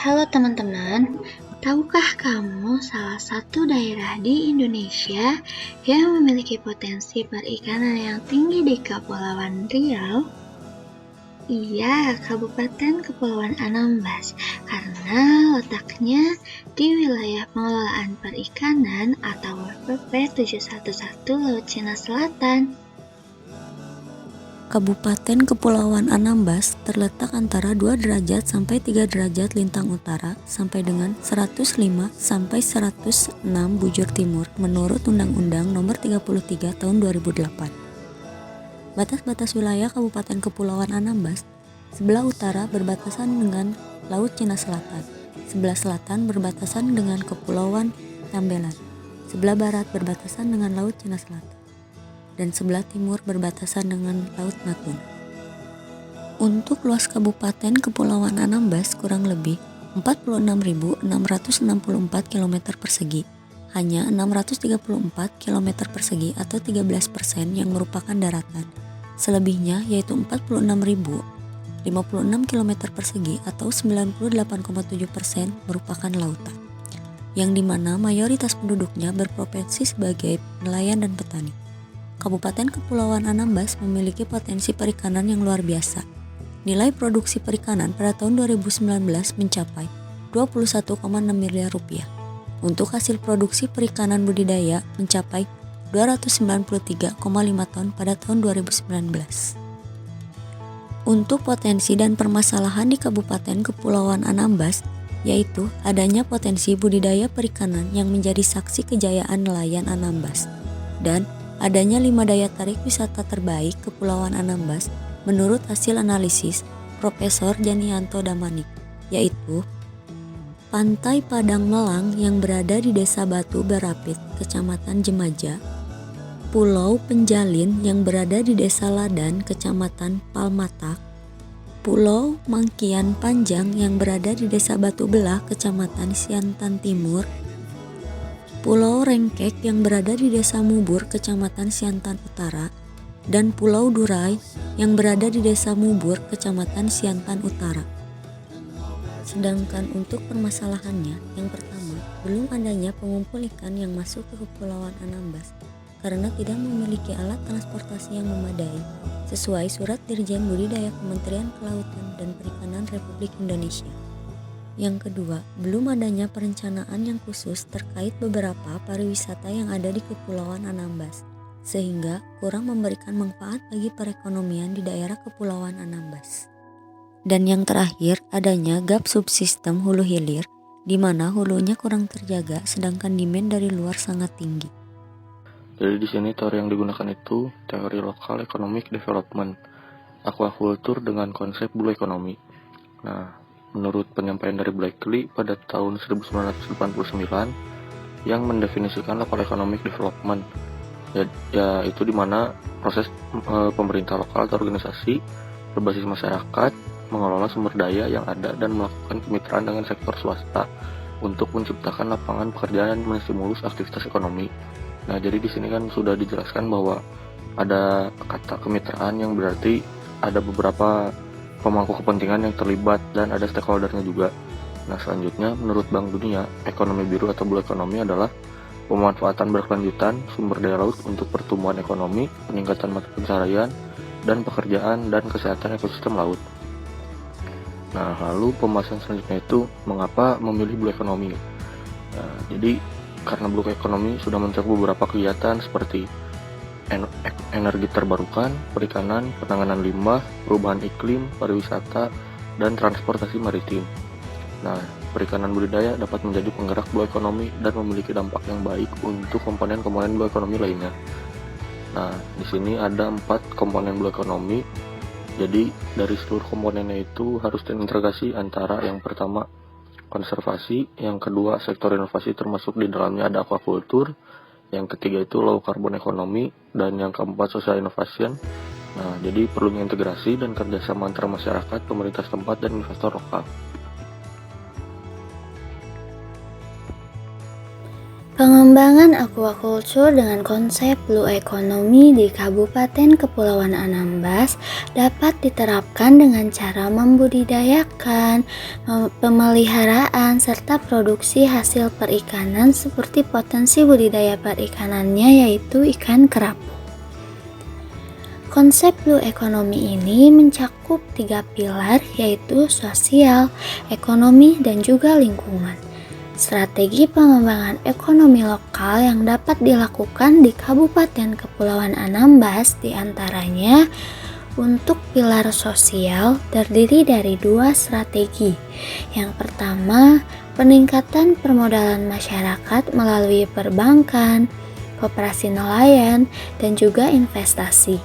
Halo teman-teman, tahukah kamu salah satu daerah di Indonesia yang memiliki potensi perikanan yang tinggi di Kepulauan Riau? Iya, Kabupaten Kepulauan Anambas, karena letaknya di wilayah pengelolaan perikanan atau WPP 711 Laut Cina Selatan. Kabupaten Kepulauan Anambas terletak antara 2 derajat sampai 3 derajat lintang utara sampai dengan 105 sampai 106 bujur timur menurut Undang-Undang Nomor 33 Tahun 2008. Batas-batas wilayah Kabupaten Kepulauan Anambas: sebelah utara berbatasan dengan Laut Cina Selatan, sebelah selatan berbatasan dengan Kepulauan Tambelan, sebelah barat berbatasan dengan Laut Cina Selatan, dan sebelah timur berbatasan dengan Laut Natuna. Untuk luas Kabupaten Kepulauan Anambas kurang lebih 46.664 km persegi. Hanya 634 km persegi atau 13% yang merupakan daratan. Selebihnya yaitu 46.056 km persegi atau 98,7% merupakan lautan, yang dimana mayoritas penduduknya berprofesi sebagai nelayan dan petani. Kabupaten Kepulauan Anambas memiliki potensi perikanan yang luar biasa. Nilai produksi perikanan pada tahun 2019 mencapai 21,6 miliar rupiah. Untuk hasil produksi perikanan budidaya mencapai 293,5 ton pada tahun 2019. Untuk potensi dan permasalahan di Kabupaten Kepulauan Anambas, yaitu adanya potensi budidaya perikanan yang menjadi saksi kejayaan nelayan Anambas, dan adanya 5 daya tarik wisata terbaik Kepulauan Anambas menurut hasil analisis Profesor Janianto Damanik, yaitu Pantai Padang Melang yang berada di Desa Batu Barapit, Kecamatan Jemaja, Pulau Penjalin yang berada di Desa Ladan, Kecamatan Palmatak, Pulau Mangkian Panjang yang berada di Desa Batu Belah, Kecamatan Siantan Timur, Pulau Rengkek yang berada di Desa Mubur, Kecamatan Siantan Utara, dan Pulau Durai yang berada di Desa Mubur, Kecamatan Siantan Utara. Sedangkan untuk permasalahannya, yang pertama, belum adanya pengumpul ikan yang masuk ke Kepulauan Anambas karena tidak memiliki alat transportasi yang memadai sesuai Surat Dirjen Budidaya Kementerian Kelautan dan Perikanan Republik Indonesia. Yang kedua, belum adanya perencanaan yang khusus terkait beberapa pariwisata yang ada di Kepulauan Anambas, sehingga kurang memberikan manfaat bagi perekonomian di daerah Kepulauan Anambas. Dan yang terakhir, adanya gap subsistem hulu hilir, di mana hulunya kurang terjaga sedangkan demand dari luar sangat tinggi. Jadi di sini teori yang digunakan itu teori lokal economic development, aquaculture dengan konsep blue economy. Nah, menurut penyampaian dari Blakely pada tahun 1989 yang mendefinisikan lokal economic development, yaitu di mana proses pemerintah lokal atau organisasi berbasis masyarakat mengelola sumber daya yang ada dan melakukan kemitraan dengan sektor swasta untuk menciptakan lapangan pekerjaan dan menstimulus aktivitas ekonomi. Nah, jadi di sini kan sudah dijelaskan bahwa ada kata kemitraan yang berarti ada beberapa pemangku kepentingan yang terlibat dan ada stakeholdernya juga. Nah, selanjutnya menurut Bank Dunia, ekonomi biru atau blue economy adalah pemanfaatan berkelanjutan sumber daya laut untuk pertumbuhan ekonomi, peningkatan mata pencaharian, dan pekerjaan dan kesehatan ekosistem laut. Nah, lalu pembahasan selanjutnya itu mengapa memilih blue economy. Nah, jadi karena blue economy sudah mencakup beberapa kegiatan seperti energi terbarukan, perikanan, penanganan limbah, perubahan iklim, pariwisata, dan transportasi maritim. Nah, perikanan budidaya dapat menjadi penggerak blue economy dan memiliki dampak yang baik untuk komponen-komponen blue economy lainnya. Nah, di sini ada 4 komponen blue economy. Jadi dari seluruh komponennya itu harus terintegrasi antara yang pertama konservasi, yang kedua sektor inovasi termasuk di dalamnya ada aquaculture, yang ketiga itu low carbon economy, dan yang keempat social innovation. Nah, jadi perlunya integrasi dan kerjasama antara masyarakat, pemerintah setempat, dan investor lokal. Pengembangan aquaculture dengan konsep blue economy di Kabupaten Kepulauan Anambas dapat diterapkan dengan cara membudidayakan, pemeliharaan, serta produksi hasil perikanan seperti potensi budidaya perikanannya yaitu ikan kerapu. Konsep blue economy ini mencakup 3 pilar yaitu sosial, ekonomi, dan juga lingkungan. Strategi pengembangan ekonomi lokal yang dapat dilakukan di Kabupaten Kepulauan Anambas diantaranya untuk pilar sosial terdiri dari 2 strategi. Yang pertama, peningkatan permodalan masyarakat melalui perbankan, koperasi nelayan, dan juga investasi.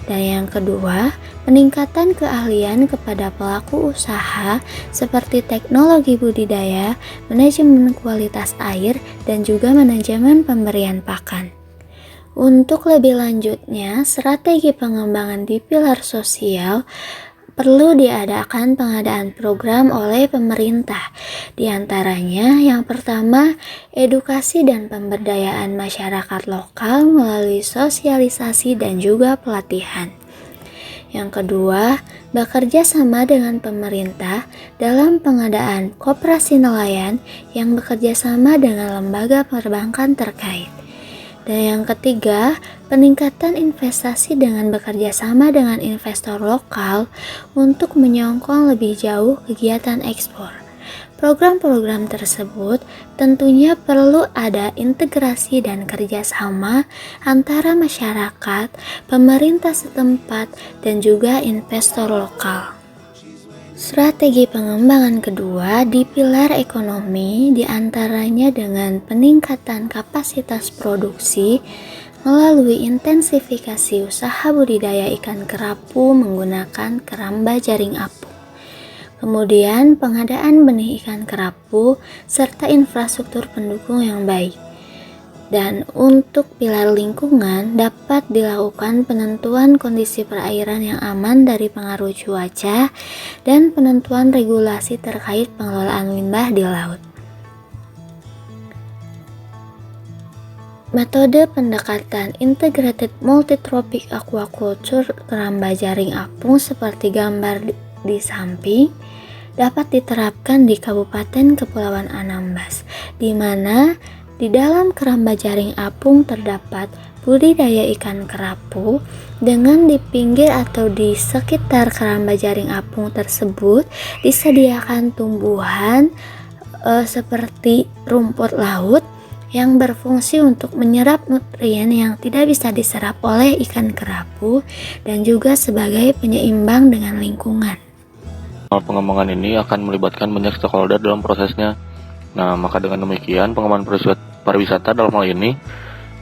Dan yang kedua, peningkatan keahlian kepada pelaku usaha seperti teknologi budidaya, manajemen kualitas air, dan juga manajemen pemberian pakan. Untuk lebih lanjutnya, strategi pengembangan di pilar sosial perlu diadakan pengadaan program oleh pemerintah. Di antaranya, yang pertama, edukasi dan pemberdayaan masyarakat lokal melalui sosialisasi dan juga pelatihan. Yang kedua, bekerja sama dengan pemerintah dalam pengadaan koperasi nelayan yang bekerja sama dengan lembaga perbankan terkait. Dan yang ketiga, peningkatan investasi dengan bekerja sama dengan investor lokal untuk menyongkong lebih jauh kegiatan ekspor. Program-program tersebut tentunya perlu ada integrasi dan kerjasama antara masyarakat, pemerintah setempat, dan juga investor lokal. Strategi pengembangan kedua di pilar ekonomi diantaranya dengan peningkatan kapasitas produksi melalui intensifikasi usaha budidaya ikan kerapu menggunakan keramba jaring apung. Kemudian pengadaan benih ikan kerapu serta infrastruktur pendukung yang baik. Dan untuk pilar lingkungan dapat dilakukan penentuan kondisi perairan yang aman dari pengaruh cuaca dan penentuan regulasi terkait pengelolaan limbah di laut. Metode pendekatan integrated multitropik aquaculture keramba jaring apung seperti gambar di samping dapat diterapkan di Kabupaten Kepulauan Anambas, di mana di dalam keramba jaring apung terdapat budidaya ikan kerapu dengan di pinggir atau di sekitar keramba jaring apung tersebut disediakan tumbuhan seperti rumput laut yang berfungsi untuk menyerap nutrien yang tidak bisa diserap oleh ikan kerapu dan juga sebagai penyeimbang dengan lingkungan. Pengembangan ini akan melibatkan banyak stakeholder dalam prosesnya. Nah, maka dengan demikian pengembangan pariwisata dalam hal ini,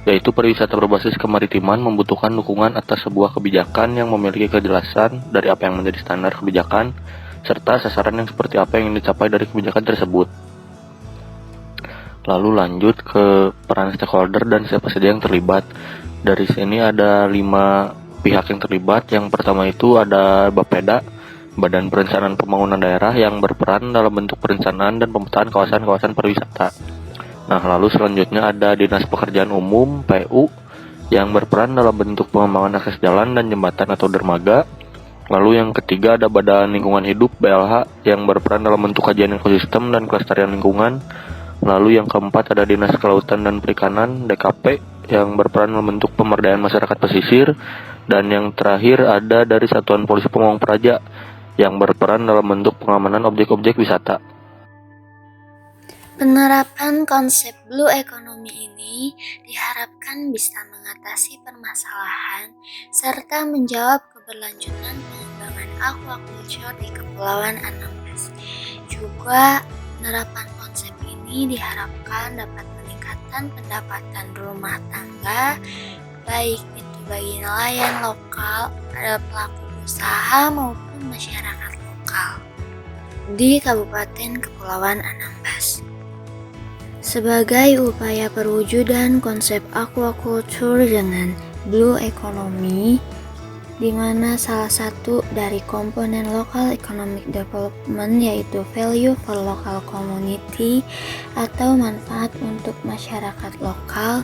yaitu pariwisata berbasis kemaritiman membutuhkan dukungan atas sebuah kebijakan yang memiliki kejelasan dari apa yang menjadi standar kebijakan, serta sasaran yang seperti apa yang dicapai dari kebijakan tersebut. Lalu lanjut ke peran stakeholder dan siapa saja yang terlibat. Dari sini ada 5 pihak yang terlibat. Yang pertama itu ada Bapeda, Badan Perencanaan Pembangunan Daerah yang berperan dalam bentuk perencanaan dan pemetaan kawasan-kawasan pariwisata. Nah, lalu selanjutnya ada Dinas Pekerjaan Umum (PU) yang berperan dalam bentuk pengembangan akses jalan dan jembatan atau dermaga. Lalu yang ketiga ada Badan Lingkungan Hidup (BLH) yang berperan dalam bentuk kajian ekosistem dan kelestarian lingkungan. Lalu yang keempat ada Dinas Kelautan dan Perikanan (DKP) yang berperan dalam bentuk pemberdayaan masyarakat pesisir. Dan yang terakhir ada dari Satuan Polisi Pamong Praja yang berperan dalam bentuk pengamanan objek-objek wisata. Penerapan konsep blue economy ini diharapkan bisa mengatasi permasalahan serta menjawab keberlanjutan pengembangan aquaculture di Kepulauan Anambas. Juga penerapan konsep ini diharapkan dapat meningkatkan pendapatan rumah tangga, baik itu bagi nelayan lokal, pelaku usaha maupun masyarakat lokal di Kabupaten Kepulauan Anambas. Sebagai upaya perwujudan konsep aquaculture dengan blue economy, di mana salah satu dari komponen local economic development yaitu value for local community atau manfaat untuk masyarakat lokal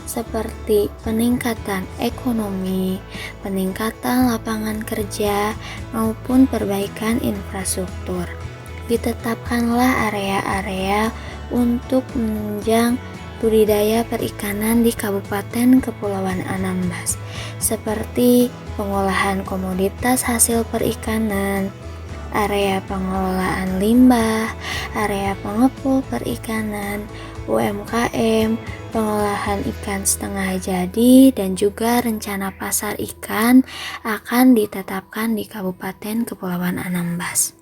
seperti peningkatan ekonomi, peningkatan lapangan kerja, maupun perbaikan infrastruktur. Ditetapkanlah area-area untuk menunjang budidaya perikanan di Kabupaten Kepulauan Anambas, seperti pengolahan komoditas hasil perikanan, area pengelolaan limbah, area pengepul perikanan, UMKM, pengolahan ikan setengah jadi, dan juga rencana pasar ikan akan ditetapkan di Kabupaten Kepulauan Anambas.